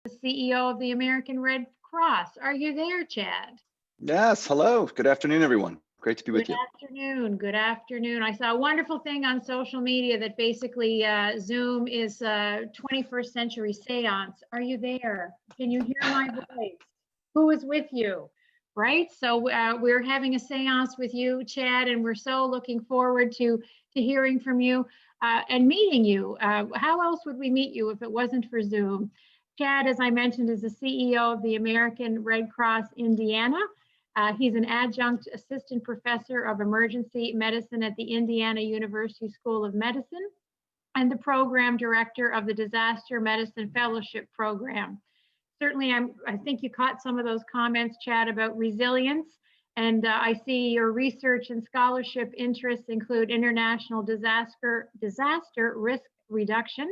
CEO of the American Red Cross. Are you there, Chad? Yes, hello. Good afternoon, everyone. Great to be with Good you. afternoon. Good afternoon. I saw a wonderful thing on social media that basically Zoom is a 21st century seance. Are you there? Can you hear my voice? Who is with you? Right? So we're having a seance with you, Chad, and we're so looking forward to hearing from you and meeting you. How else would we meet you if it wasn't for Zoom? Chad, as I mentioned, is the CEO of the American Red Cross Indiana. He's an adjunct assistant professor of emergency medicine at the Indiana University School of Medicine and the program director of the Disaster Medicine Fellowship Program. Certainly, I think you caught some of those comments, Chad, about resilience. And I see your research and scholarship interests include international disaster risk reduction,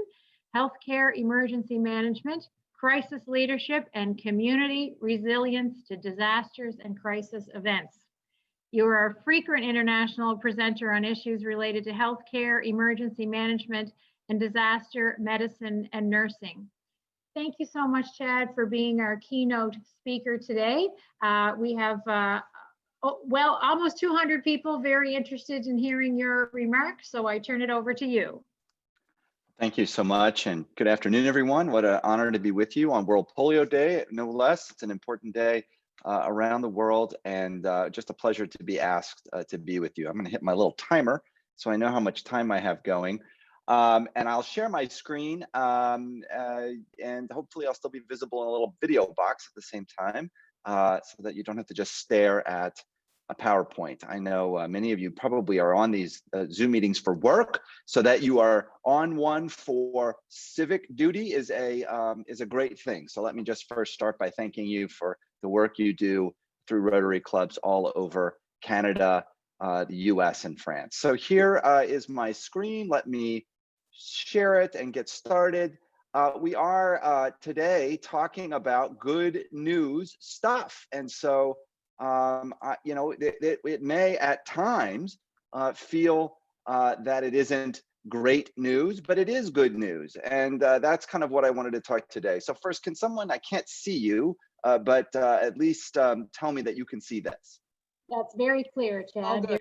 healthcare emergency management, crisis leadership, and community resilience to disasters and crisis events. You are a frequent international presenter on issues related to healthcare, emergency management, and disaster medicine and nursing. Thank you so much, Chad, for being our keynote speaker today. We have, almost 200 people very interested in hearing your remarks, so I turn it over to you. Thank you so much, and good afternoon, everyone. What an honor to be with you on World Polio Day, no less. It's an important day around the world, and just a pleasure to be asked to be with you. I'm going to hit my little timer so I know how much time I have going. And I'll share my screen, and hopefully I'll still be visible in a little video box at the same time, so that you don't have to just stare at a PowerPoint. I know many of you probably are on these Zoom meetings for work, so that you are on one for civic duty is a great thing. So let me just first start by thanking you for the work you do through Rotary clubs all over Canada, the US, and France. So here is my screen. Let me share it and get started. We are today talking about good news stuff, and so it may at times feel that it isn't great news, but it is good news, and that's kind of what I wanted to talk today. So first, can someone, I can't see you, but at least tell me that you can see this. That's very clear, Chad.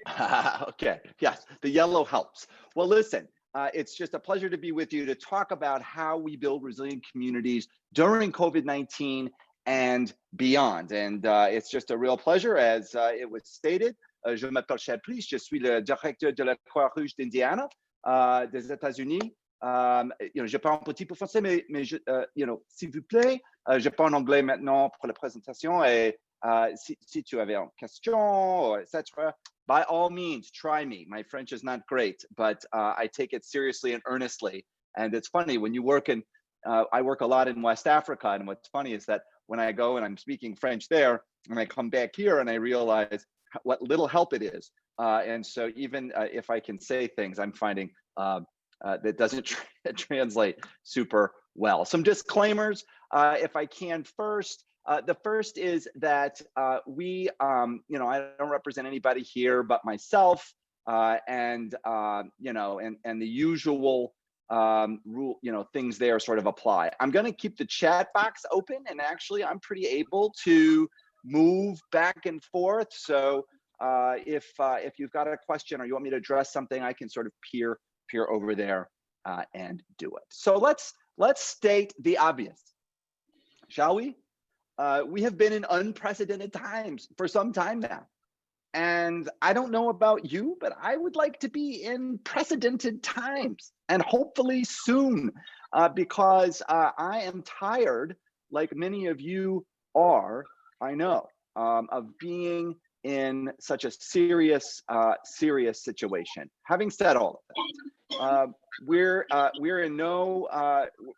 Okay, yes, the yellow helps. Well, listen, it's just a pleasure to be with you to talk about how we build resilient communities during COVID-19 and beyond. And it's just a real pleasure, as it was stated. Je m'appelle Chad Priest, je suis le directeur de la Croix-Rouge d'Indiana, des États-Unis. Je parle un petit peu français, mais s'il vous plaît, je parle en anglais maintenant pour la présentation. Et si tu avais une question, etc., by all means, try me. My French is not great, but I take it seriously and earnestly. And it's funny, when you work in, I work a lot in West Africa, and what's funny is that when I go and I'm speaking French there, and I come back here and I realize what little help it is. And so even if I can say things, I'm finding that doesn't translate super well. Some disclaimers, if I can first. The first is that we, I don't represent anybody here but myself, and the usual rule, things there sort of apply. I'm going to keep the chat box open, and actually I'm pretty able to move back and forth. So if you've got a question or you want me to address something, I can sort of peer over there and do it. So let's state the obvious, shall we? We have been in unprecedented times for some time now. And I don't know about you, but I would like to be in precedented times, and hopefully soon, because I am tired, like many of you are, I know, of being in such a serious situation. Having said all of that, we're in no,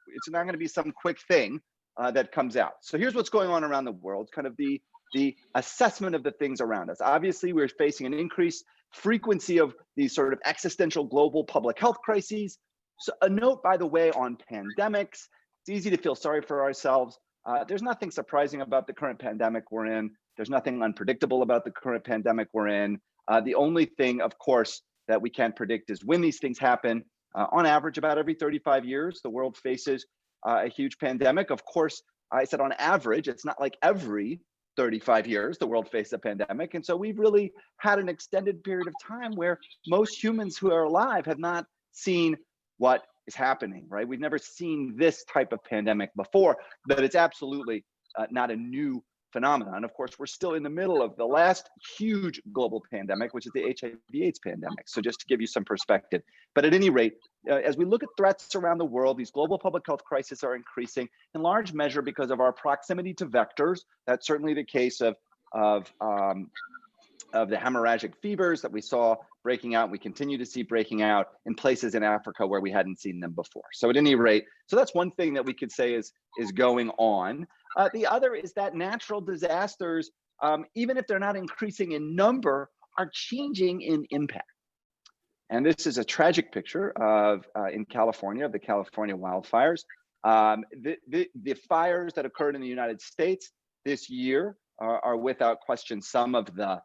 it's not going to be some quick thing that comes out. So here's what's going on around the world, kind of the assessment of the things around us. Obviously, we're facing an increased frequency of these sort of existential global public health crises. So a note, by the way, on pandemics, it's easy to feel sorry for ourselves. There's nothing surprising about the current pandemic we're in. There's nothing unpredictable about the current pandemic we're in. The only thing, of course, that we can predict is when these things happen. On average, about every 35 years, the world faces a huge pandemic. Of course, I said on average, it's not like every 35 years the world faced a pandemic. And so we've really had an extended period of time where most humans who are alive have not seen what is happening, right? We've never seen this type of pandemic before, but it's absolutely not a new phenomenon. Of course, we're still in the middle of the last huge global pandemic, which is the HIV/AIDS pandemic. So just to give you some perspective. But at any rate, as we look at threats around the world, these global public health crises are increasing in large measure because of our proximity to vectors. That's certainly the case of the hemorrhagic fevers that we saw breaking out. We continue to see breaking out in places in Africa where we hadn't seen them before. So at any rate, so that's one thing that we could say is going on. The other is that natural disasters, even if they're not increasing in number, are changing in impact. And this is a tragic picture of in California, of the California wildfires. The fires that occurred in the United States this year are without question some of the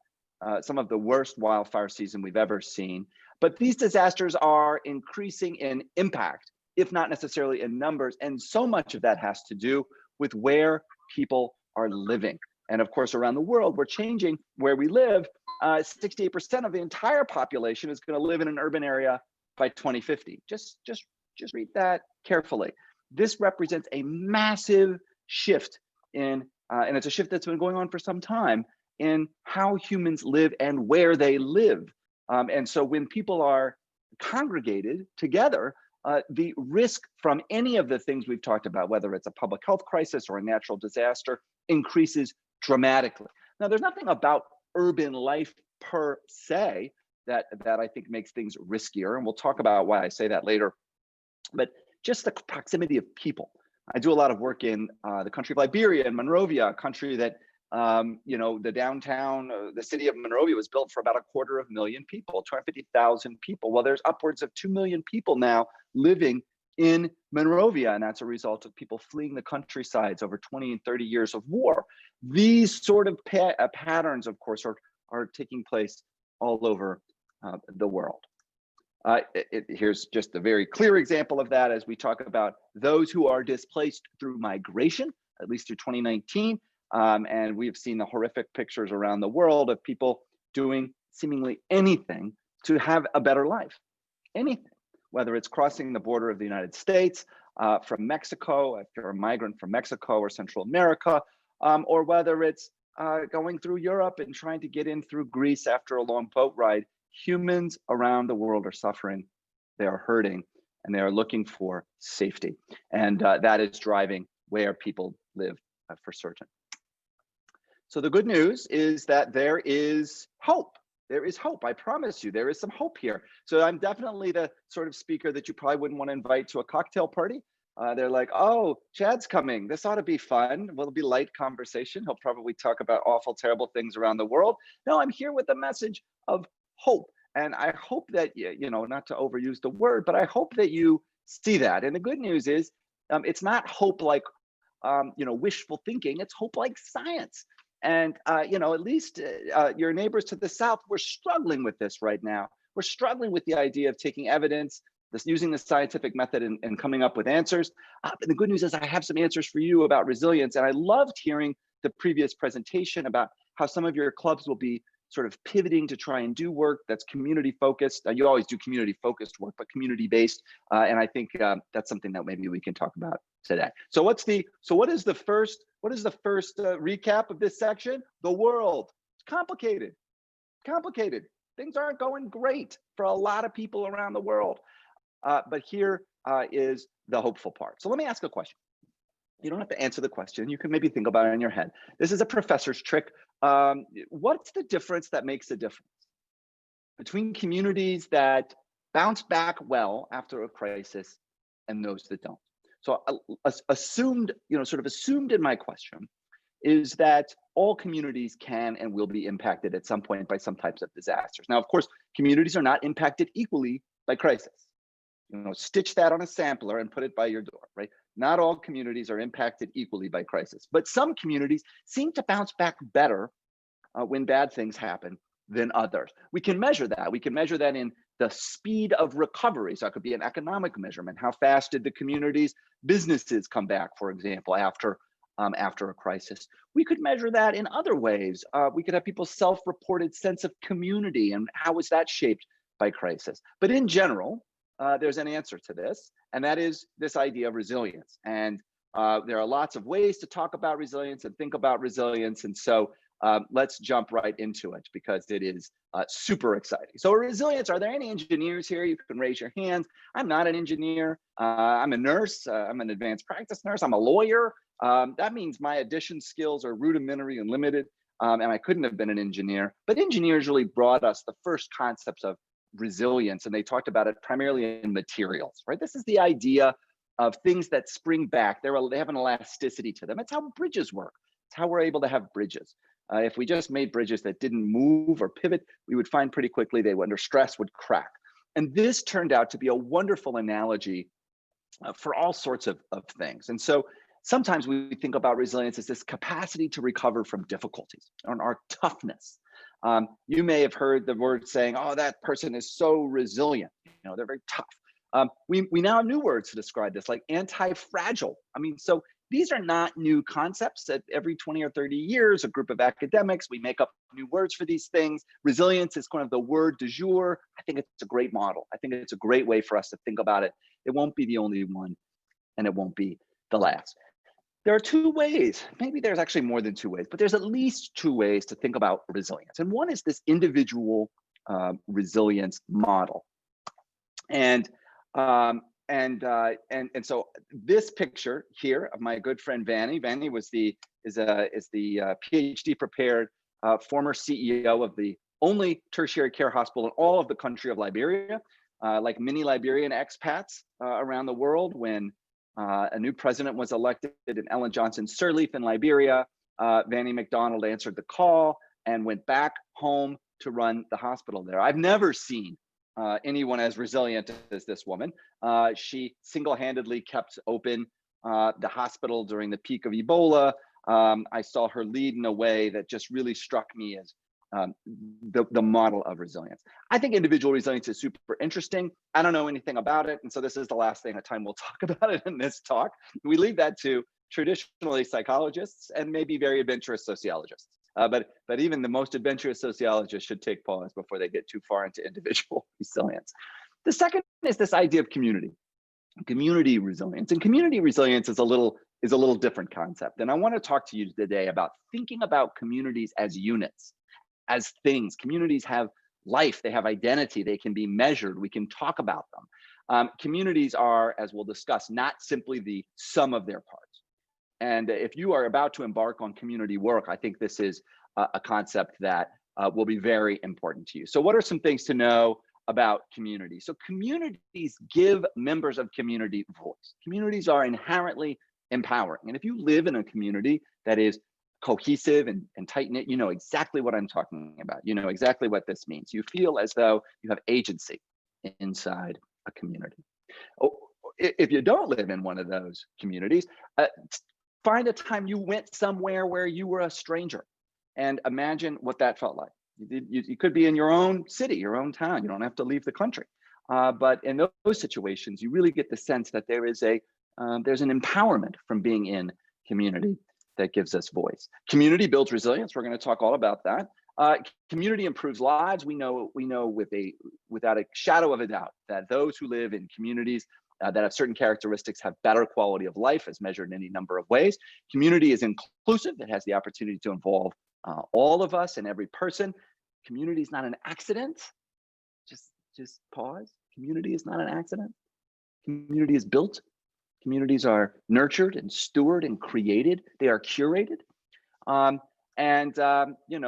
worst wildfire season we've ever seen. But these disasters are increasing in impact, if not necessarily in numbers. And so much of that has to do with where people are living. And of course, around the world, we're changing where we live. 68% of the entire population is going to live in an urban area by 2050. Just read that carefully. This represents a massive shift in, and it's a shift that's been going on for some time, in how humans live and where they live. And so when people are congregated together, the risk from any of the things we've talked about, whether it's a public health crisis or a natural disaster, increases dramatically. Now, there's nothing about urban life per se that I think makes things riskier, and we'll talk about why I say that later. But just the proximity of people. I do a lot of work in the country of Liberia and Monrovia, a country that the downtown, the city of Monrovia was built for about 250,000 people, 250,000 people. Well, there's upwards of 2 million people now living in Monrovia, and that's a result of people fleeing the countrysides over 20 and 30 years of war. These sort of patterns, of course, are taking place all over the world. Here's just a very clear example of that as we talk about those who are displaced through migration, at least through 2019. And we've seen the horrific pictures around the world of people doing seemingly anything to have a better life. Anything, whether it's crossing the border of the United States from Mexico, if you're a migrant from Mexico or Central America, or whether it's going through Europe and trying to get in through Greece after a long boat ride. Humans around the world are suffering, they are hurting, and they are looking for safety. And that is driving where people live for certain. So the good news is that there is hope. There is hope. I promise you, there is some hope here. So I'm definitely the sort of speaker that you probably wouldn't want to invite to a cocktail party. They're like, oh, Chad's coming. This ought to be fun. Well, it'll be light conversation. He'll probably talk about awful, terrible things around the world. No, I'm here with a message of hope. And I hope that, not to overuse the word, but I hope that you see that. And the good news is it's not hope like, wishful thinking. It's hope like science. And, at least your neighbors to the south, we're struggling with this right now. We're struggling with the idea of taking evidence, using the scientific method and coming up with answers. But the good news is I have some answers for you about resilience. And I loved hearing the previous presentation about how some of your clubs will be sort of pivoting to try and do work that's community focused. You always do community focused work, but community based. And I think that's something that maybe we can talk about today. So what is the first recap of this section? The world. It's complicated. Things aren't going great for a lot of people around the world. But here is the hopeful part. So let me ask a question. You don't have to answer the question. You can maybe think about it in your head. This is a professor's trick. What's the difference that makes a difference between communities that bounce back well after a crisis and those that don't? So assumed in my question is that all communities can and will be impacted at some point by some types of disasters. Now, of course, communities are not impacted equally by crisis. Stitch that on a sampler and put it by your door, right? Not all communities are impacted equally by crisis, but some communities seem to bounce back better when bad things happen than others. We can measure that. We can measure that in the speed of recovery. So it could be an economic measurement. How fast did the community's businesses come back, for example, after after a crisis. We could measure that in other ways. We could have people's self-reported sense of community and how was that shaped by crisis. But in general, there's an answer to this, and that is this idea of resilience. And there are lots of ways to talk about resilience and think about resilience. And so let's jump right into it because it is super exciting. So resilience, are there any engineers here? You can raise your hands. I'm not an engineer. I'm a nurse. I'm an advanced practice nurse. I'm a lawyer. That means my addition skills are rudimentary and limited, and I couldn't have been an engineer. But engineers really brought us the first concepts of resilience, and they talked about it primarily in materials, right? This is the idea of things that spring back. They have an elasticity to them. It's how bridges work. It's how we're able to have bridges. If we just made bridges that didn't move or pivot, we would find pretty quickly they, under stress, would crack. And this turned out to be a wonderful analogy for all sorts of things. And so sometimes we think about resilience as this capacity to recover from difficulties, or our toughness. You may have heard the word saying, "Oh, that person is so resilient. You know, they're very tough." We now have new words to describe this, like anti-fragile. I mean, so these are not new concepts. That every 20 or 30 years, a group of academics, we make up new words for these things. Resilience is kind of the word du jour. I think it's a great model. I think it's a great way for us to think about it. It won't be the only one, and it won't be the last. There are two ways, maybe there's actually more than two ways, but there's at least two ways to think about resilience. And one is this individual resilience model. And so this picture here of my good friend Vanny is the PhD prepared former CEO of the only tertiary care hospital in all of the country of Liberia, like many Liberian expats around the world. When a new president was elected in Ellen Johnson Sirleaf in Liberia, Vanny McDonald answered the call and went back home to run the hospital there. I've never seen anyone as resilient as this woman. She single-handedly kept open the hospital during the peak of Ebola. I saw her lead in a way that just really struck me as the model of resilience. I think individual resilience is super interesting. I don't know anything about it, and so this is the last thing of time we'll talk about it in this talk. We leave that to traditionally psychologists and maybe very adventurous sociologists. But even the most adventurous sociologists should take pause before they get too far into individual resilience. The second is this idea of community resilience. And community resilience is a little different concept. And I want to talk to you today about thinking about communities as units, as things. Communities have life, they have identity, they can be measured, we can talk about them. Communities are, as we'll discuss, not simply the sum of their parts. And if you are about to embark on community work, I think this is a concept that will be very important to you. So what are some things to know about communities? So communities give members of community voice. Communities are inherently empowering. And if you live in a community that is cohesive and tight-knit, you know exactly what I'm talking about. You know exactly what this means. You feel as though you have agency inside a community. Oh, if you don't live in one of those communities, find a time you went somewhere where you were a stranger and imagine what that felt like. You could be in your own city, your own town. You don't have to leave the country. But in those situations, you really get the sense that there's an empowerment from being in community that gives us voice. Community builds resilience. We're going to talk all about that. Community improves lives. We know without a shadow of a doubt that those who live in communities that have certain characteristics have better quality of life as measured in any number of ways. Community is inclusive. It has the opportunity to involve all of us and every person. Community is not an accident. Just pause. Community is not an accident. Community is built. Communities are nurtured and stewarded and created. They are curated.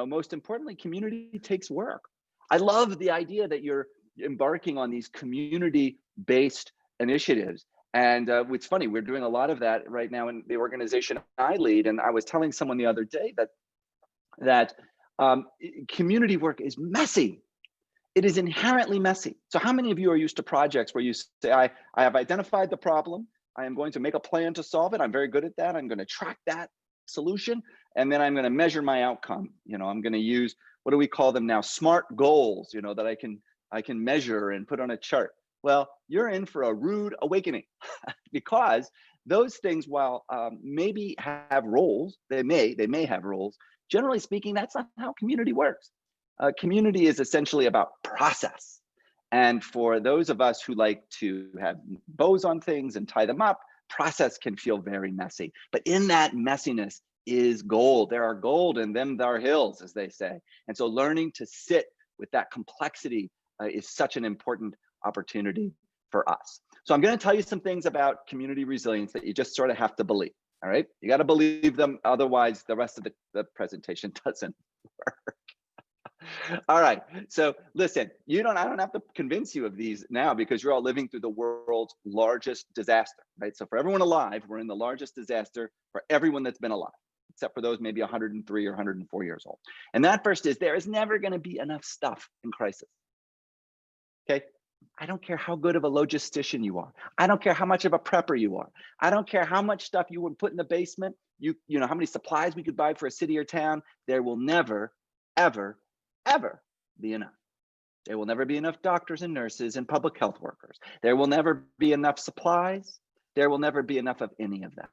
Most importantly, community takes work. I love the idea that you're embarking on these community-based initiatives. And it's funny, we're doing a lot of that right now in the organization I lead. And I was telling someone the other day that community work is messy. It is inherently messy. So how many of you are used to projects where you say, I have identified the problem, I am going to make a plan to solve it, I'm very good at that, I'm going to track that solution, and then I'm going to measure my outcome. I'm going to use, what do we call them now, SMART goals, that I can measure and put on a chart. Well, you're in for a rude awakening because those things, while maybe have roles, they may have roles. Generally speaking, that's not how community works. Community is essentially about process. And for those of us who like to have bows on things and tie them up, process can feel very messy. But in that messiness is gold. There are gold in them, there are hills, as they say. And so learning to sit with that complexity is such an important opportunity for us. So I'm going to tell you some things about community resilience that you just sort of have to believe. All right, you got to believe them, otherwise the rest of the presentation doesn't work. All right, so listen, I don't have to convince you of these now, because you're all living through the world's largest disaster, right? So for everyone alive, we're in the largest disaster for everyone that's been alive, except for those maybe 103 or 104 years old. And that first is, there is never going to be enough stuff in crisis. Okay, I don't care how good of a logistician you are. I don't care how much of a prepper you are. I don't care how much stuff you would put in the basement. You know how many supplies we could buy for a city or town. There will never, ever, ever be enough. There will never be enough doctors and nurses and public health workers. There will never be enough supplies. There will never be enough of any of that.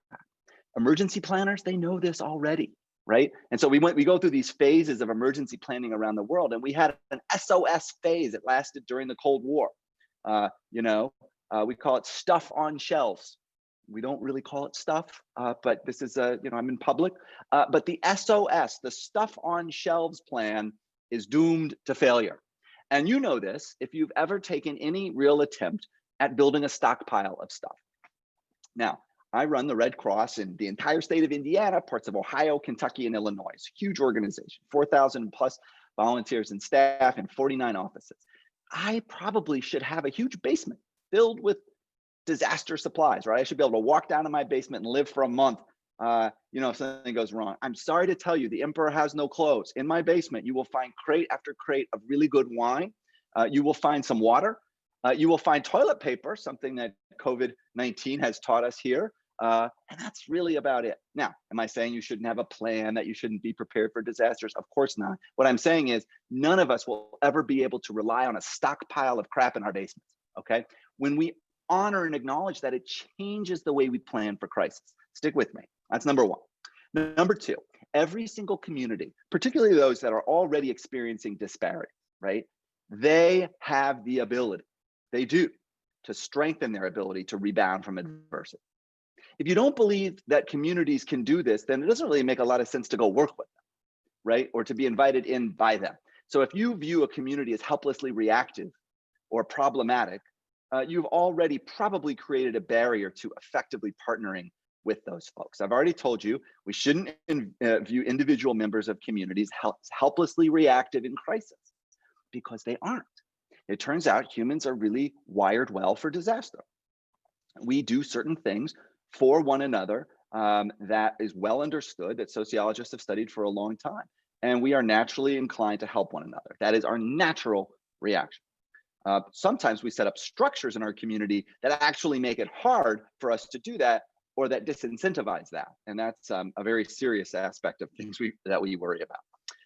Emergency planners, they know this already, right? And so we go through these phases of emergency planning around the world, and we had an SOS phase that lasted during the Cold War. We call it stuff on shelves. We don't really call it stuff, but this is I'm in public. But the SOS, the stuff on shelves plan, is doomed to failure. And you know this if you've ever taken any real attempt at building a stockpile of stuff. Now, I run the Red Cross in the entire state of Indiana, parts of Ohio, Kentucky, and Illinois. It's a huge organization, 4,000 plus volunteers and staff in 49 offices. I probably should have a huge basement filled with disaster supplies, right? I should be able to walk down to my basement and live for a month, if something goes wrong. I'm sorry to tell you, the emperor has no clothes. In my basement, you will find crate after crate of really good wine. You will find some water. You will find toilet paper, something that COVID-19 has taught us here. And that's really about it. Now, am I saying you shouldn't have a plan, that you shouldn't be prepared for disasters? Of course not. What I'm saying is, none of us will ever be able to rely on a stockpile of crap in our basements, okay? When we honor and acknowledge that, it changes the way we plan for crisis. Stick with me. That's number one. Number two, every single community, particularly those that are already experiencing disparity, right? They have the ability, they do, to strengthen their ability to rebound from adversity. If you don't believe that communities can do this, then it doesn't really make a lot of sense to go work with them, right? Or to be invited in by them. So if you view a community as helplessly reactive or problematic, you've already probably created a barrier to effectively partnering with those folks. I've already told you, we shouldn't view individual members of communities helplessly reactive in crisis, because they aren't. It turns out humans are really wired well for disaster. We do certain things for one another that is well understood, that sociologists have studied for a long time. And we are naturally inclined to help one another. That is our natural reaction. Sometimes we set up structures in our community that actually make it hard for us to do that, or that disincentivize that. And that's a very serious aspect of things that we worry about.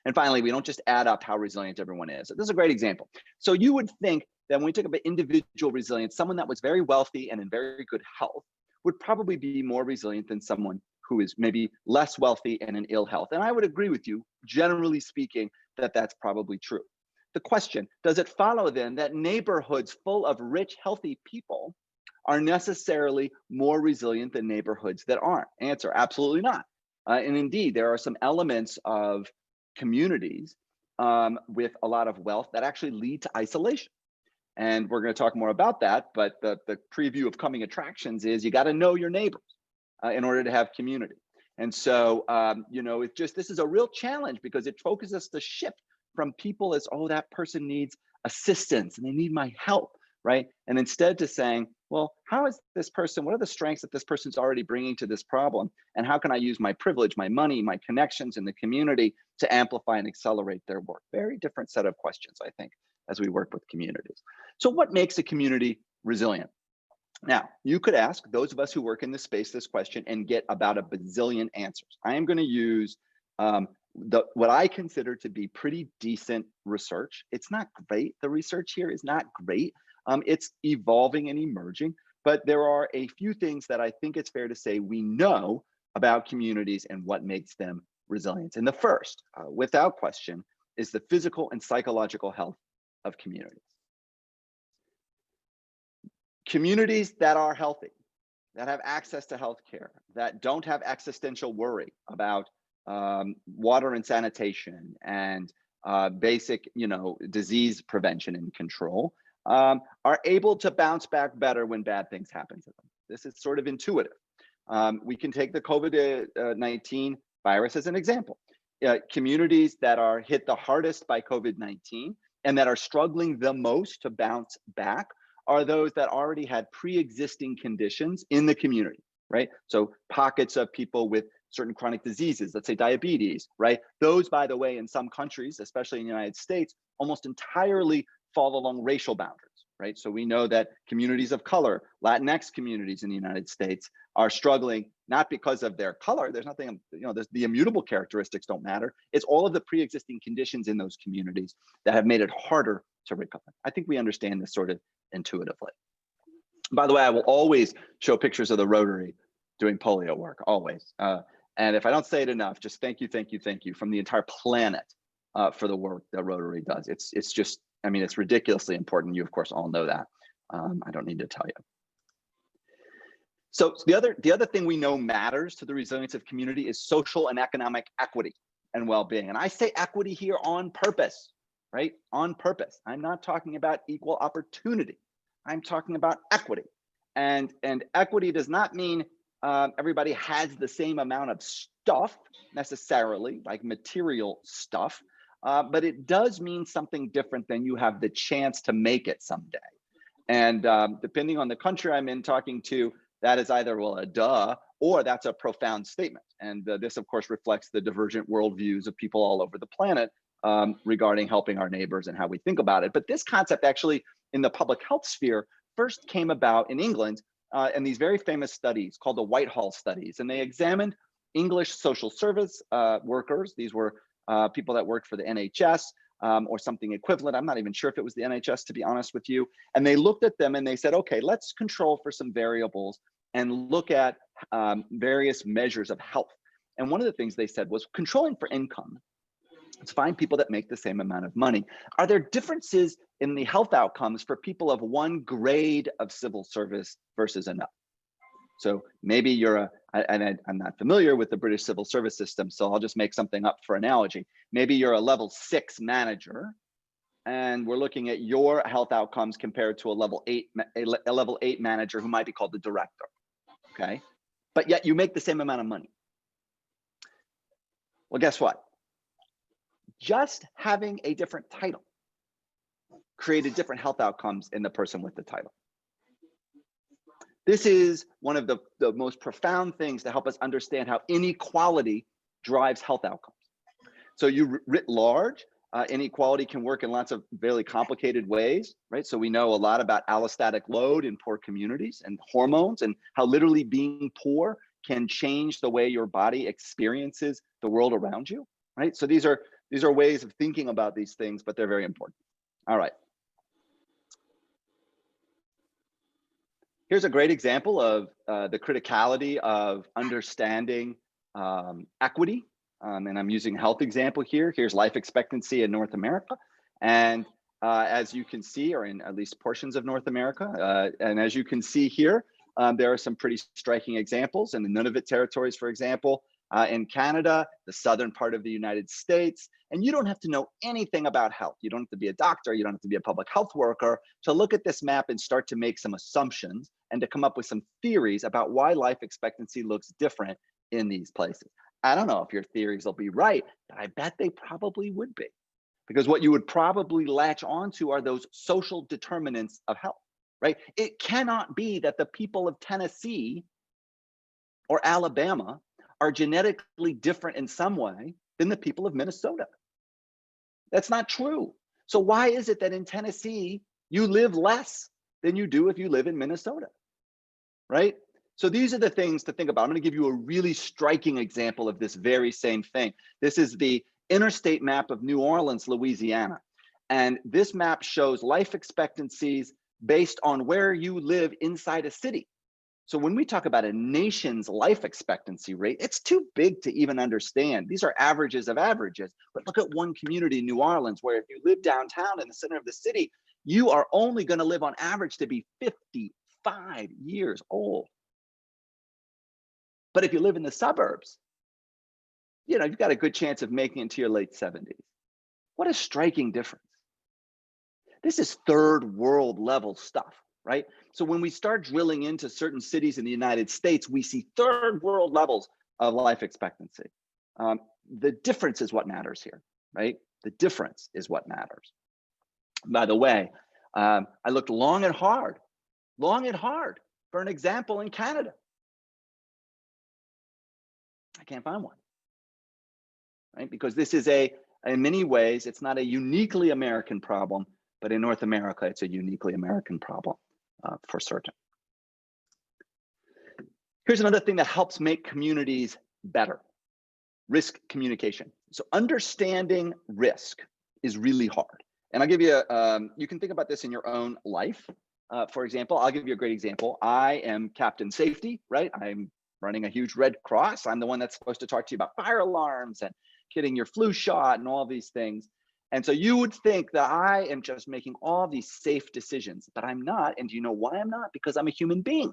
And finally, we don't just add up how resilient everyone is. This is a great example. So you would think that when we talk about individual resilience, someone that was very wealthy and in very good health would probably be more resilient than someone who is maybe less wealthy and in ill health. And I would agree with you, generally speaking, that that's probably true. The question, does it follow then that neighborhoods full of rich, healthy people are necessarily more resilient than neighborhoods that aren't? Answer, absolutely not. And indeed, there are some elements of communities with a lot of wealth that actually lead to isolation. And we're going to talk more about that, but the preview of coming attractions is you got to know your neighbors in order to have community. And so, it's just, this is a real challenge, because it focuses us to shift from people as, oh, that person needs assistance and they need my help, right? And instead to saying, well, how is this person, what are the strengths that this person's already bringing to this problem? And how can I use my privilege, my money, my connections in the community to amplify and accelerate their work? Very different set of questions, I think, as we work with communities. So what makes a community resilient? Now, you could ask those of us who work in this space this question and get about a bazillion answers. I am going to use what I consider to be pretty decent research. It's not great. The research here is not great. It's evolving and emerging, but there are a few things that I think it's fair to say we know about communities and what makes them resilient. And the first, without question, is the physical and psychological health of communities. Communities that are healthy, that have access to healthcare, that don't have existential worry about water and sanitation and basic, disease prevention and control, are able to bounce back better when bad things happen to them. This is sort of intuitive. We can take the COVID-19 virus as an example. Communities that are hit the hardest by COVID-19 and that are struggling the most to bounce back are those that already had pre-existing conditions in the community, right? So pockets of people with certain chronic diseases, let's say diabetes, right? Those, by the way, in some countries, especially in the United States, almost entirely fall along racial boundaries, right? So we know that communities of color, Latinx communities in the United States are struggling not because of their color. There's nothing, the immutable characteristics don't matter. It's all of the pre-existing conditions in those communities that have made it harder to recover. I think we understand this sort of intuitively. By the way, I will always show pictures of the Rotary doing polio work, always. And if I don't say it enough, just thank you from the entire planet for the work that Rotary does. It's just, it's ridiculously important. You, of course, all know that. I don't need to tell you. So the other thing we know matters to the resilience of community is social and economic equity and well-being. And I say equity here on purpose, right? On purpose. I'm not talking about equal opportunity. I'm talking about equity. And equity does not mean everybody has the same amount of stuff necessarily, like material stuff, but it does mean something different than you have the chance to make it someday. And depending on the country I'm in talking to, that is either, well, a duh, or that's a profound statement. And this, of course, reflects the divergent worldviews of people all over the planet regarding helping our neighbors and how we think about it. But this concept actually in the public health sphere first came about in England in these very famous studies called the Whitehall studies. And they examined English social service workers. These were people that worked for the NHS or something equivalent. I'm not even sure if it was the NHS, to be honest with you. And they looked at them and they said, okay, let's control for some variables and look at various measures of health. And one of the things they said was controlling for income. Let's find people that make the same amount of money. Are there differences in the health outcomes for people of one grade of civil service versus another? So maybe you're I'm not familiar with the British civil service system, so I'll just make something up for analogy. Maybe you're a level 6 manager, and we're looking at your health outcomes compared to a level 8 manager who might be called the director. Okay, but yet you make the same amount of money. Well, guess what? Just having a different title created different health outcomes in the person with the title. This is one of the most profound things to help us understand how inequality drives health outcomes. So you writ large, inequality can work in lots of very complicated ways, right? So we know a lot about allostatic load in poor communities and hormones and how literally being poor can change the way your body experiences the world around you, right? So these are ways of thinking about these things, but they're very important. All right. Here's a great example of the criticality of understanding equity. And I'm using a health example here. Here's life expectancy in North America. And as you can see, or in at least portions of North America, and as you can see here, there are some pretty striking examples in the Nunavut territories, for example, in Canada, the southern part of the United States. And you don't have to know anything about health. You don't have to be a doctor. You don't have to be a public health worker to look at this map and start to make some assumptions and to come up with some theories about why life expectancy looks different in these places. I don't know if your theories will be right, but I bet they probably would be. Because what you would probably latch onto are those social determinants of health, right? It cannot be that the people of Tennessee or Alabama are genetically different in some way than the people of Minnesota. That's not true. So why is it that in Tennessee, you live less than you do if you live in Minnesota, right? So these are the things to think about. I'm going to give you a really striking example of this very same thing. This is the interstate map of New Orleans, Louisiana. And this map shows life expectancies based on where you live inside a city. So when we talk about a nation's life expectancy rate, it's too big to even understand. These are averages of averages. But look at one community, New Orleans, where if you live downtown in the center of the city, you are only going to live on average to be 55 years old. But if you live in the suburbs, you've got a good chance of making it to your late 70s. What a striking difference. This is third world level stuff, right? So when we start drilling into certain cities in the United States, we see third world levels of life expectancy. The difference is what matters here, right? The difference is what matters. By the way, I looked long and hard for an example in Canada. I can't find one, right? Because this is in many ways, it's not a uniquely American problem, but in North America, it's a uniquely American problem for certain. Here's another thing that helps make communities better: risk communication. So understanding risk is really hard. And I'll give you, you can think about this in your own life. For example, I'll give you a great example. I am Captain Safety, right? I'm running a huge Red Cross. I'm the one that's supposed to talk to you about fire alarms and getting your flu shot and all these things. And so you would think that I am just making all these safe decisions, but I'm not. And do you know why I'm not? Because I'm a human being.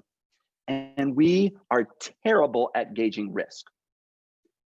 And we are terrible at gauging risk.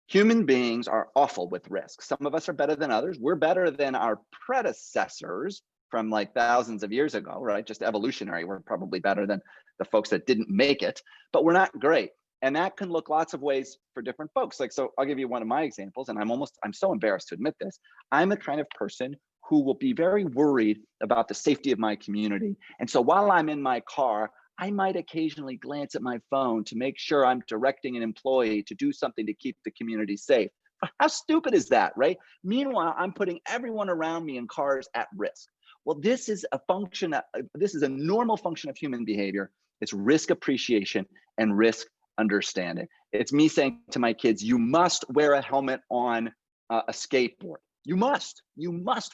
Human beings are awful with risk. Some of us are better than others. We're better than our predecessors from like thousands of years ago, right? Just evolutionary. We're probably better than the folks that didn't make it, but we're not great. And that can look lots of ways for different folks. Like, so I'll give you one of my examples, and I'm so embarrassed to admit this. I'm the kind of person who will be very worried about the safety of my community. And so while I'm in my car, I might occasionally glance at my phone to make sure I'm directing an employee to do something to keep the community safe. How stupid is that, right? Meanwhile, I'm putting everyone around me in cars at risk. Well, this is a normal function of human behavior. It's risk appreciation and risk understanding. It's me saying to my kids, you must wear a helmet on a skateboard. You must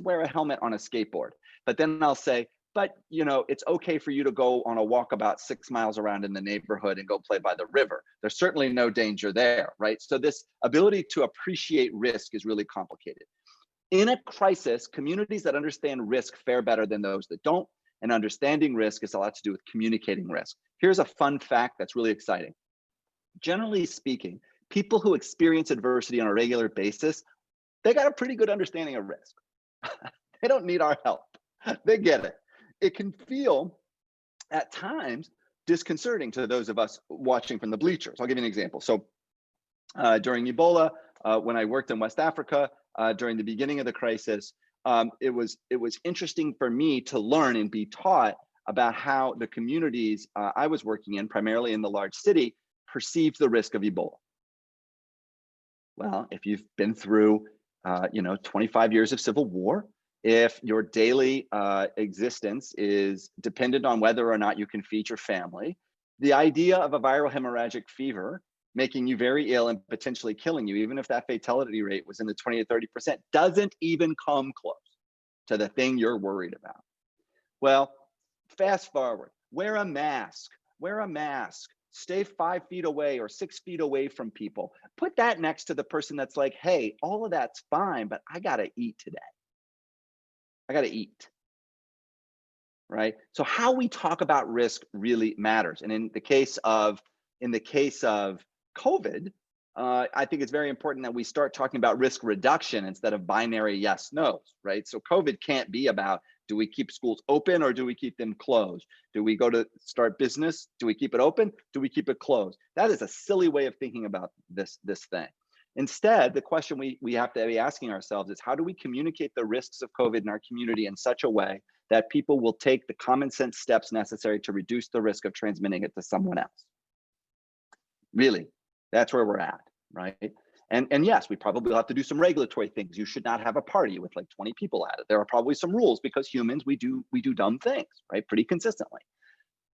wear a helmet on a skateboard. But then I'll say, but it's okay for you to go on a walk about 6 miles around in the neighborhood and go play by the river. There's certainly no danger there, right? So this ability to appreciate risk is really complicated. In a crisis, communities that understand risk fare better than those that don't. And understanding risk has a lot to do with communicating risk. Here's a fun fact that's really exciting. Generally speaking, people who experience adversity on a regular basis, they got a pretty good understanding of risk. They don't need our help. They get it. It can feel at times disconcerting to those of us watching from the bleachers. I'll give you an example. So during Ebola, when I worked in West Africa, during the beginning of the crisis, it was interesting for me to learn and be taught about how the communities I was working in, primarily in the large city, perceived the risk of Ebola. Well, if you've been through 25 years of civil war, if your daily existence is dependent on whether or not you can feed your family, the idea of a viral hemorrhagic fever making you very ill and potentially killing you, even if that fatality rate was in the 20 to 30%, doesn't even come close to the thing you're worried about. Well, fast forward, wear a mask, stay 5 feet away or 6 feet away from people. Put that next to the person that's like, hey, all of that's fine, but I gotta eat today. I gotta eat, right? So how we talk about risk really matters. And in the case of COVID, I think it's very important that we start talking about risk reduction instead of binary yes, no's, right? So COVID can't be about, do we keep schools open or do we keep them closed? Do we go to start business? Do we keep it open? Do we keep it closed? That is a silly way of thinking about this thing. Instead, the question we have to be asking ourselves is, how do we communicate the risks of COVID in our community in such a way that people will take the common sense steps necessary to reduce the risk of transmitting it to someone else? Really, that's where we're at, right? And yes, we probably will have to do some regulatory things. You should not have a party with like 20 people at it. There are probably some rules because humans, we do dumb things, right? Pretty consistently.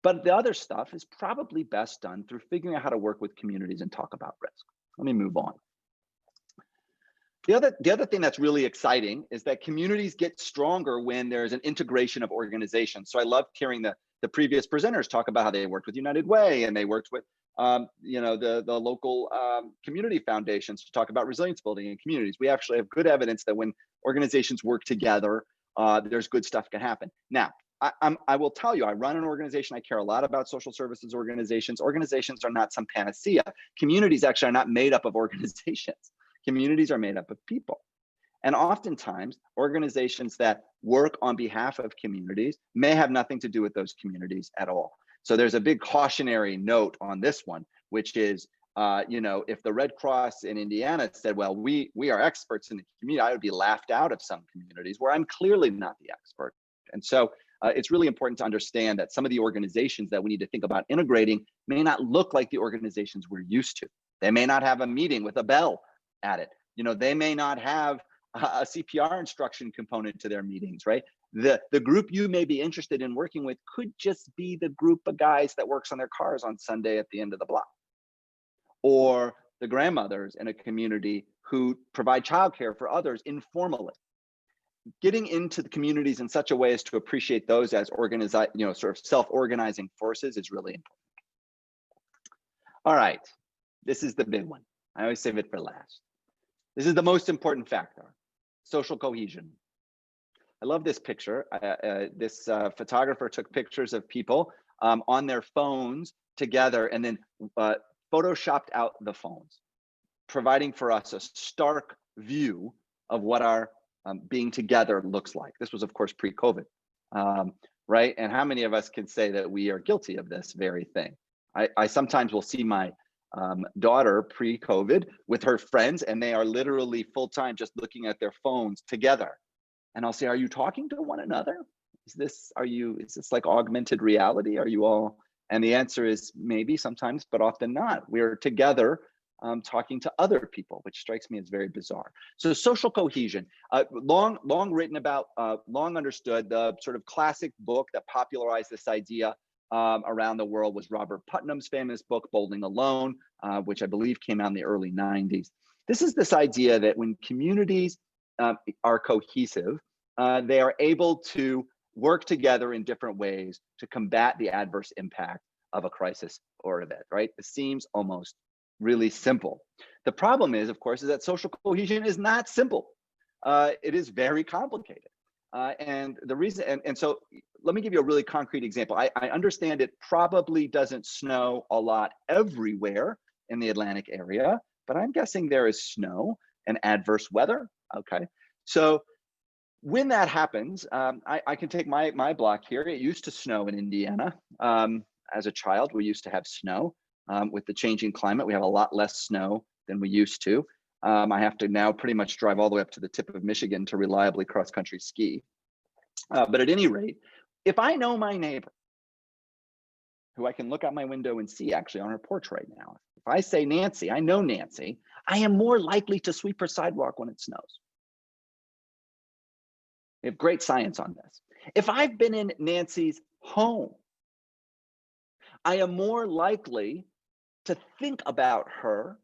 But the other stuff is probably best done through figuring out how to work with communities and talk about risk. Let me move on. The other thing that's really exciting is that communities get stronger when there's an integration of organizations. So I loved hearing the previous presenters talk about how they worked with United Way and they worked with the local community foundations to talk about resilience building in communities. We actually have good evidence that when organizations work together, there's good stuff can happen. Now, I will tell you, I run an organization. I care a lot about social services organizations. Organizations are not some panacea. Communities actually are not made up of organizations. Communities are made up of people. And oftentimes, organizations that work on behalf of communities may have nothing to do with those communities at all. So there's a big cautionary note on this one, which is, if the Red Cross in Indiana said, well, we are experts in the community, I would be laughed out of some communities where I'm clearly not the expert. And so it's really important to understand that some of the organizations that we need to think about integrating may not look like the organizations we're used to. They may not have a meeting with a bell at it. They may not have a CPR instruction component to their meetings, right? The group you may be interested in working with could just be the group of guys that works on their cars on Sunday at the end of the block, or the grandmothers in a community who provide childcare for others informally. Getting into the communities in such a way as to appreciate those as sort of self-organizing forces is really important. All right, this is the big one. I always save it for last. This is the most important factor: social cohesion. I love this picture. This photographer took pictures of people on their phones together and then photoshopped out the phones, providing for us a stark view of what our being together looks like. This was, of course, pre-COVID, right? And how many of us can say that we are guilty of this very thing? I sometimes will see my daughter pre-COVID with her friends, and they are literally full-time just looking at their phones together. And I'll say, are you talking to one another? Is this like augmented reality? Are you all? And the answer is maybe sometimes, but often not. We're together talking to other people, which strikes me as very bizarre. So social cohesion, long written about, long understood. The sort of classic book that popularized this idea around the world was Robert Putnam's famous book, Bowling Alone, which I believe came out in the early 90s. This is this idea that when communities are cohesive, they are able to work together in different ways to combat the adverse impact of a crisis or event, right? It seems almost really simple. The problem is, of course, is that social cohesion is not simple. It is very complicated. And the reason, and so let me give you a really concrete example. I understand it probably doesn't snow a lot everywhere in the Atlantic area, but I'm guessing there is snow and adverse weather. Okay, so when that happens, I can take my block here. It used to snow in Indiana. As a child, we used to have snow. With the changing climate, we have a lot less snow than we used to. I have to now pretty much drive all the way up to the tip of Michigan to reliably cross-country ski. But at any rate, if I know my neighbor, who I can look out my window and see actually on her porch right now, if I say Nancy, I know Nancy, I am more likely to sweep her sidewalk when it snows. We have great science on this. If I've been in Nancy's home, I am more likely to think about her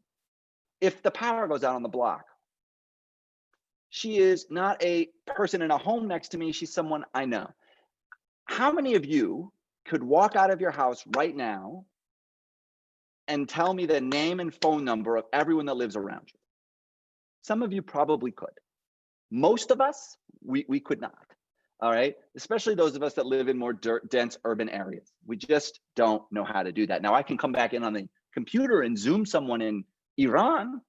if the power goes out on the block. She is not a person in a home next to me, she's someone I know. How many of you could walk out of your house right now and tell me the name and phone number of everyone that lives around you? Some of you probably could. Most of us, we could not. All right, especially those of us that live in more dense urban areas. We just don't know how to do that. Now I can come back in on the computer and Zoom someone in Iran,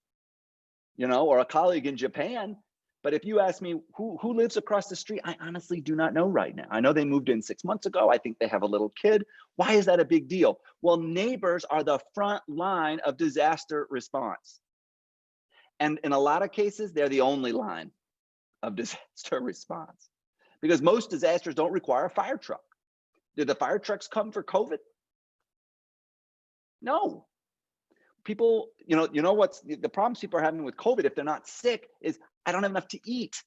or a colleague in Japan. But if you ask me who lives across the street, I honestly do not know right now. I know they moved in 6 months ago. I think they have a little kid. Why is that a big deal? Well, neighbors are the front line of disaster response. And in a lot of cases, they're the only line of disaster response, because most disasters don't require a fire truck. Did the fire trucks come for COVID? No. People, what's the problems people are having with COVID if they're not sick is, I don't have enough to eat.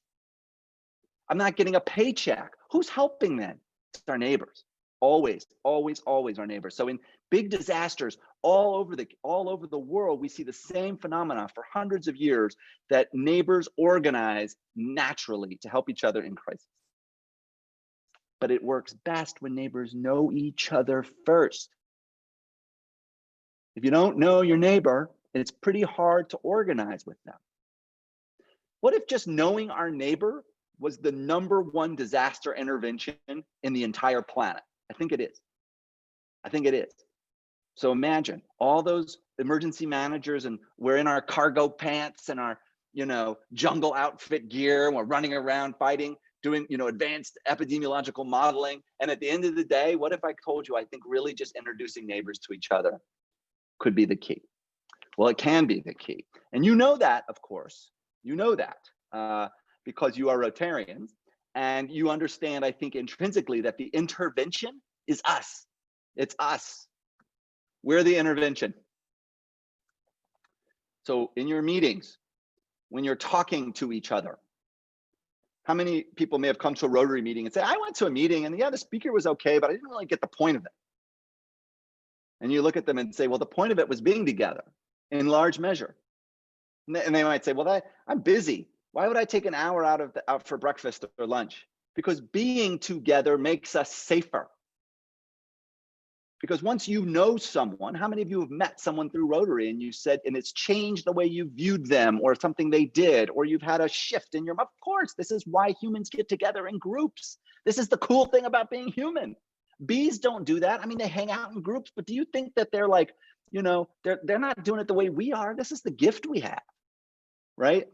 I'm not getting a paycheck. Who's helping then? It's our neighbors. Always, always, always our neighbors. So in Big disasters all over the world. We see the same phenomena for hundreds of years, that neighbors organize naturally to help each other in crisis. But it works best when neighbors know each other first. If you don't know your neighbor, it's pretty hard to organize with them. What if just knowing our neighbor was the #1 disaster intervention in the entire planet? I think it is. I think it is. So imagine all those emergency managers, and we're in our cargo pants and our, jungle outfit gear, and we're running around fighting, doing, advanced epidemiological modeling. And at the end of the day, what if I told you, I think really just introducing neighbors to each other could be the key? Well, it can be the key. And you know that, of course, because you are Rotarians, and you understand, I think, intrinsically, that the intervention is us. It's us. We're the intervention. So in your meetings, when you're talking to each other, how many people may have come to a Rotary meeting and say, I went to a meeting and yeah, the speaker was okay, but I didn't really get the point of it. And you look at them and say, well, the point of it was being together in large measure. And they might say, well, I'm busy. Why would I take an hour out for breakfast or lunch? Because being together makes us safer. Because once you know someone, how many of you have met someone through Rotary and you said, and it's changed the way you viewed them, or something they did, or you've had a shift in your, of course, this is why humans get together in groups. This is the cool thing about being human. Bees don't do that. I mean, they hang out in groups, but do you think that they're like, they're not doing it the way we are? This is the gift we have, right?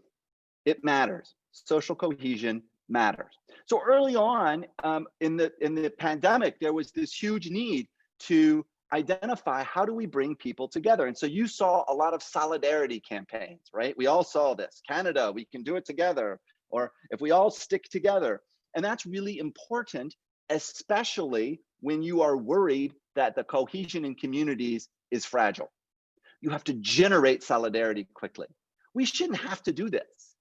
It matters. Social cohesion matters. So early on in the pandemic, there was this huge need to identify, how do we bring people together? And so you saw a lot of solidarity campaigns, right? We all saw this. Canada, we can do it together. Or if we all stick together. And that's really important, especially when you are worried that the cohesion in communities is fragile. You have to generate solidarity quickly. We shouldn't have to do this.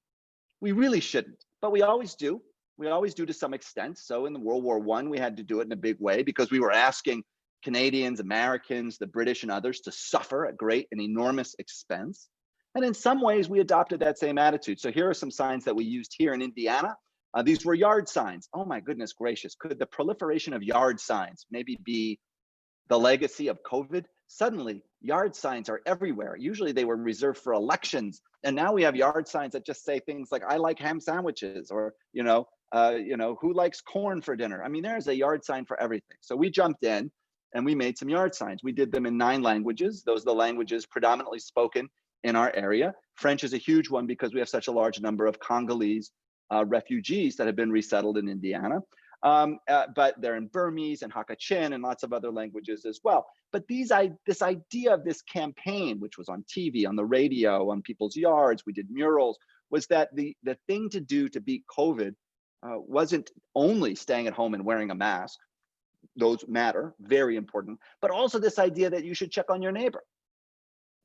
We really shouldn't, but we always do. We always do to some extent. So in the World War I, we had to do it in a big way because we were asking Canadians, Americans, the British, and others to suffer at great and enormous expense. And in some ways, we adopted that same attitude. So here are some signs that we used here in Indiana. These were yard signs. Oh my goodness gracious. Could the proliferation of yard signs maybe be the legacy of COVID? Suddenly, yard signs are everywhere. Usually they were reserved for elections. And now we have yard signs that just say things like, I like ham sandwiches, or, who likes corn for dinner? I mean, there's a yard sign for everything. So we jumped in and we made some yard signs. We did them in 9 languages. Those are the languages predominantly spoken in our area. French is a huge one because we have such a large number of Congolese refugees that have been resettled in Indiana. But they're in Burmese and Hakachin and lots of other languages as well. But this idea of this campaign, which was on TV, on the radio, on people's yards, we did murals, was that the thing to do to beat COVID wasn't only staying at home and wearing a mask. Those matter, very important, but also this idea that you should check on your neighbor,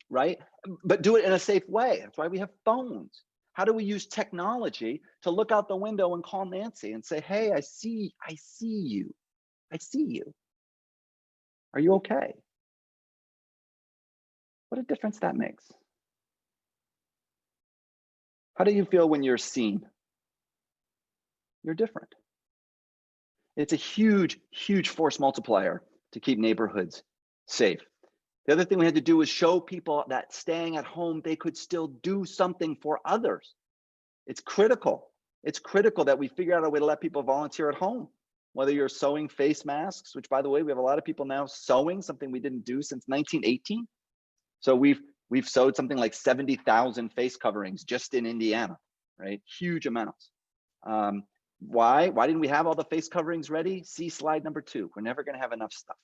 right? But do it in a safe way. That's why we have phones. How do we use technology to look out the window and call Nancy and say, hey, I see you. I see you. Are you okay? What a difference that makes. How do you feel when you're seen? You're different. It's a huge, huge force multiplier to keep neighborhoods safe. The other thing we had to do was show people that staying at home, they could still do something for others. It's critical. It's critical that we figure out a way to let people volunteer at home, whether you're sewing face masks, which by the way, we have a lot of people now sewing, something we didn't do since 1918. So we've sewed something like 70,000 face coverings just in Indiana, right? Huge amounts. Why didn't we have all the face coverings ready? See slide number 2. We're never going to have enough stuff.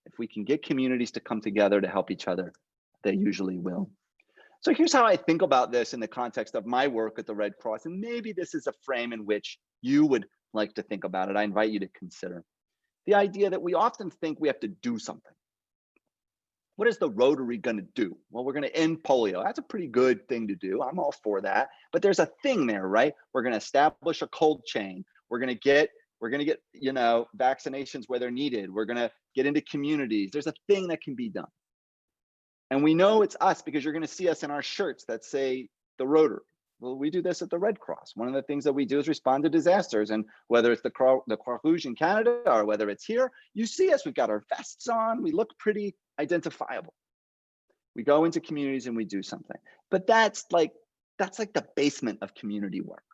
If we can get communities to come together to help each other, they usually will. So here's how I think about this in the context of my work at the Red Cross, and maybe this is a frame in which you would like to think about it. I invite you to consider the idea that we often think we have to do something. What is the Rotary going to do? Well, we're going to end polio. That's a pretty good thing to do. I'm all for that. But there's a thing there, right? We're going to establish a cold chain. We're going to get We're going to get, vaccinations where they're needed. We're going to get into communities. There's a thing that can be done. And we know it's us because you're going to see us in our shirts that say the Rotary. Well, we do this at the Red Cross. One of the things that we do is respond to disasters. And whether it's the Croix-Rouge in Canada or whether it's here, you see us, we've got our vests on, we look pretty identifiable. We go into communities and we do something. But that's like the basement of community work.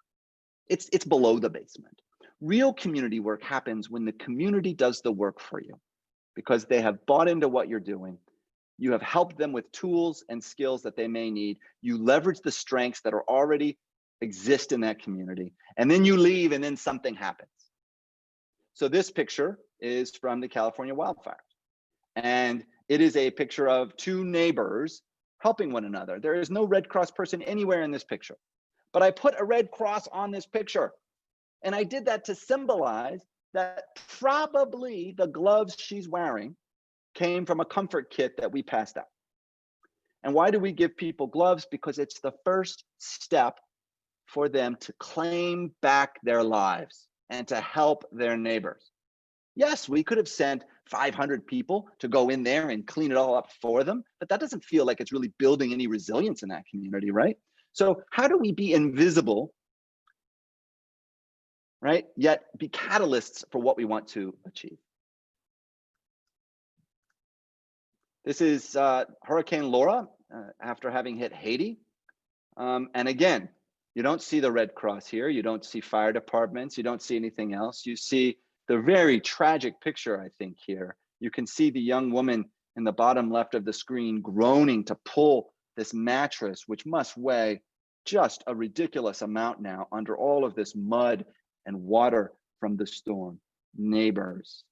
It's below the basement. Real community work happens when the community does the work for you because they have bought into what you're doing. You have helped them with tools and skills that they may need. You leverage the strengths that are already exist in that community. And then you leave and then something happens. So this picture is from the California wildfires. And it is a picture of two neighbors helping one another. There is no Red Cross person anywhere in this picture. But I put a Red Cross on this picture. And I did that to symbolize that probably the gloves she's wearing came from a comfort kit that we passed out. And why do we give people gloves? Because it's the first step for them to claim back their lives and to help their neighbors. Yes, we could have sent 500 people to go in there and clean it all up for them, but that doesn't feel like it's really building any resilience in that community, right? So how do we be invisible, right? Yet be catalysts for what we want to achieve. This is Hurricane Laura after having hit Haiti. And again, you don't see the Red Cross here. You don't see fire departments. You don't see anything else. You see the very tragic picture, I think, here. You can see the young woman in the bottom left of the screen groaning to pull this mattress, which must weigh just a ridiculous amount now under all of this mud and water from the storm. Neighbors,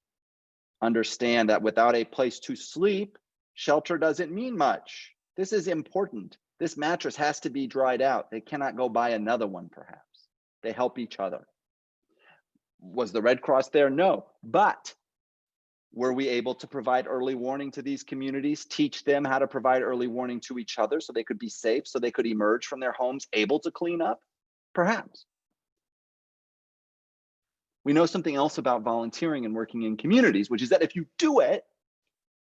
understand that without a place to sleep, shelter doesn't mean much. This is important. This mattress has to be dried out. They cannot go buy another one, perhaps. They help each other. Was the Red Cross there? No. But were we able to provide early warning to these communities, teach them how to provide early warning to each other so they could be safe, so they could emerge from their homes able to clean up? Perhaps. We know something else about volunteering and working in communities, which is that if you do it,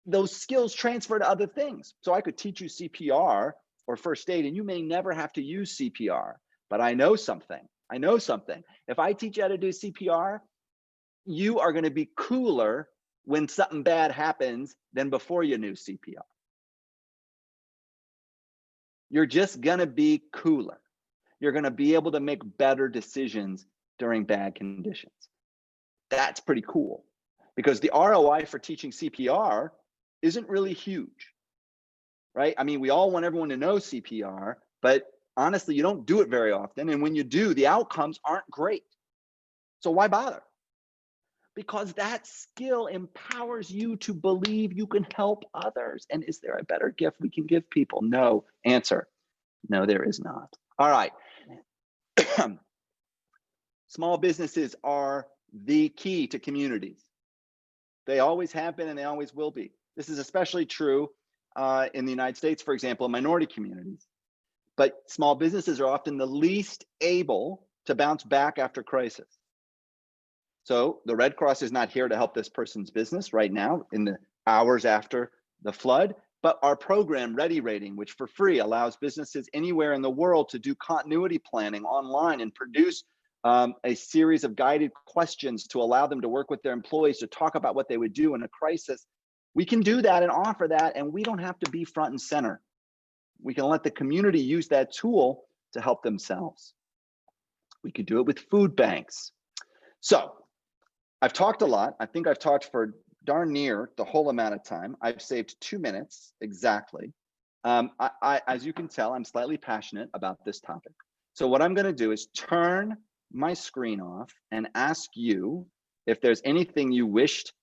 those skills transfer to other things. So I could teach you CPR or first aid, and you may never have to use CPR, but I know something. I know something. If I teach you how to do CPR, you are going to be cooler when something bad happens than before you knew CPR. You're just going to be cooler. You're going to be able to make better decisions during bad conditions. That's pretty cool because the ROI for teaching CPR isn't really huge, right? I mean, we all want everyone to know CPR, but honestly, you don't do it very often. And when you do, the outcomes aren't great. So why bother? Because that skill empowers you to believe you can help others. And is there a better gift we can give people? No. Answer, no, there is not. All right. Small businesses are the key to communities. They always have been and they always will be. This is especially true in the United States, for example, in minority communities. But small businesses are often the least able to bounce back after crisis. So the Red Cross is not here to help this person's business right now in the hours after the flood, but our program, Ready Rating, which for free allows businesses anywhere in the world to do continuity planning online and produce a series of guided questions to allow them to work with their employees to talk about what they would do in a crisis. We can do that and offer that, and we don't have to be front and center. We can let the community use that tool to help themselves. We could do it with food banks. So I've talked a lot. I think I've talked for darn near the whole amount of time. I've saved 2 minutes exactly. As you can tell, I'm slightly passionate about this topic. So what I'm going to do is turn my screen off and ask you if there's anything you wished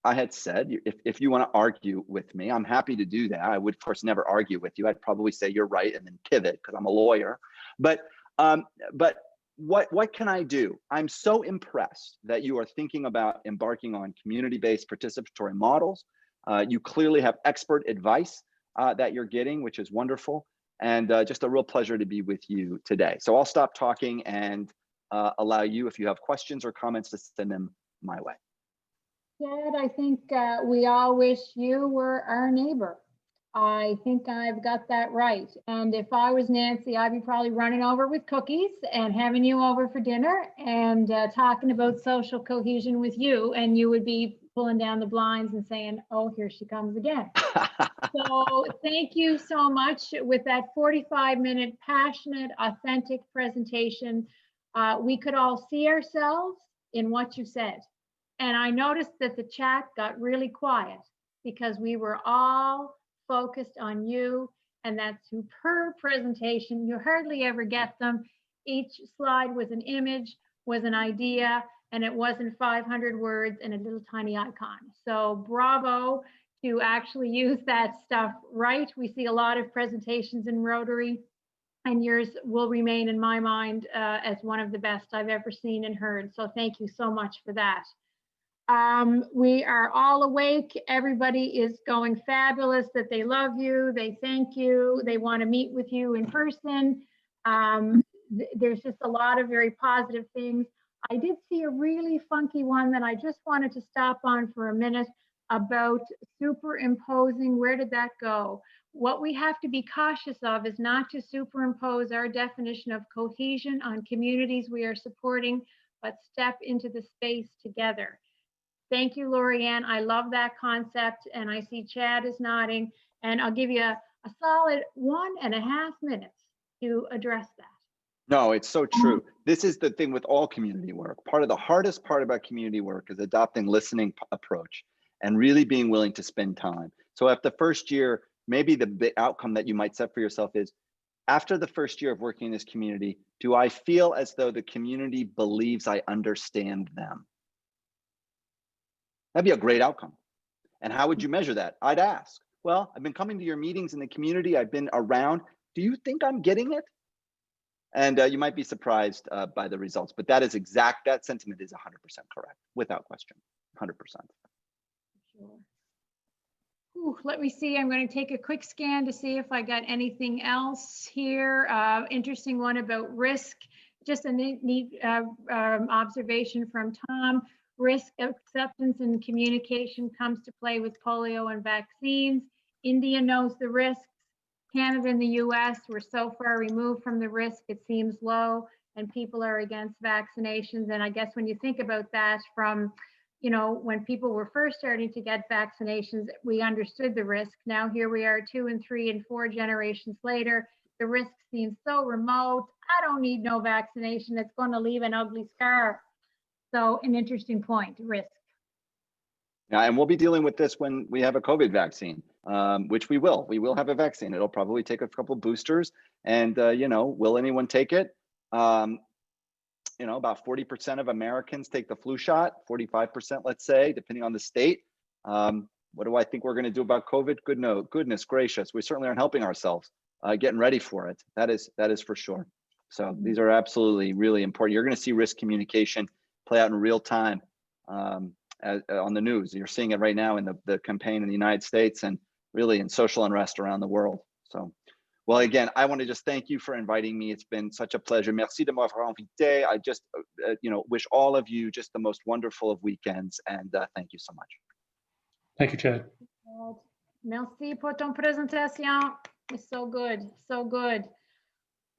I had said. If you want to argue with me, I'm happy to do that. I would, of course, never argue with you. I'd probably say you're right and then pivot because I'm a lawyer. But what can I do? I'm so impressed that you are thinking about embarking on community-based participatory models. You clearly have expert advice that you're getting, which is wonderful. And just a real pleasure to be with you today. So I'll stop talking and allow you, if you have questions or comments, to send them my way. Chad, I think we all wish you were our neighbor. I think I've got that right. And if I was Nancy, I'd be probably running over with cookies and having you over for dinner and talking about social cohesion with you. And you would be pulling down the blinds and saying, oh, here she comes again. So thank you so much. With that 45-minute passionate, authentic presentation, we could all see ourselves in what you said. And I noticed that the chat got really quiet because we were all focused on you and that superb presentation. You hardly ever get them. Each slide was an image, was an idea, and it wasn't 500 words and a little tiny icon. So bravo to actually use that stuff right. We see a lot of presentations in Rotary, and yours will remain in my mind as one of the best I've ever seen and heard. So thank you so much for that. We are all awake. Everybody is going fabulous, that they love you, they thank you, they want to meet with you in person. There's just a lot of very positive things. I did see a really funky one that I just wanted to stop on for a minute about superimposing. Where did that go? What we have to be cautious of is not to superimpose our definition of cohesion on communities we are supporting, but step into the space together. Thank you, Lorianne. I love that concept, and I see Chad is nodding, and I'll give you a solid 1.5 minutes to address that. No, it's so true. This is the thing with all community work. Part of the hardest part about community work is adopting listening approach and really being willing to spend time. So after the first year, maybe the outcome that you might set for yourself is, after the first year of working in this community, do I feel as though the community believes I understand them? That'd be a great outcome. And how would you measure that? I'd ask, well, I've been coming to your meetings in the community. I've been around. Do you think I'm getting it? And you might be surprised by the results, but that sentiment is 100% correct, without question, 100%. Sure. Ooh, let me see. I'm going to take a quick scan to see if I got anything else here. Interesting one about risk. Just a neat observation from Tom. Risk acceptance and communication comes to play with polio and vaccines. India knows the risks. Canada and the US, we're so far removed from the risk, it seems low, and people are against vaccinations. And I guess when you think about that from, when people were first starting to get vaccinations, we understood the risk. Now here we are 2 and 3 and 4 generations later. The risk seems so remote. I don't need no vaccination. It's going to leave an ugly scar. So an interesting point, risk. Yeah, and we'll be dealing with this when we have a COVID vaccine, which we will. We will have a vaccine. It'll probably take a couple boosters. And, will anyone take it? About 40% of Americans take the flu shot, 45%, let's say, depending on the state. What do I think we're going to do about COVID? Goodness gracious. We certainly aren't helping ourselves getting ready for it. That is for sure. So these are absolutely really important. You're going to see risk communication play out in real time on the news. You're seeing it right now in the campaign in the United States and really in social unrest around the world. So, well, again, I want to just thank you for inviting me. It's been such a pleasure. Merci de m'avoir invité. I just, wish all of you just the most wonderful of weekends, and thank you so much. Thank you, Chad. Merci pour ton présentation. It's so good, so good.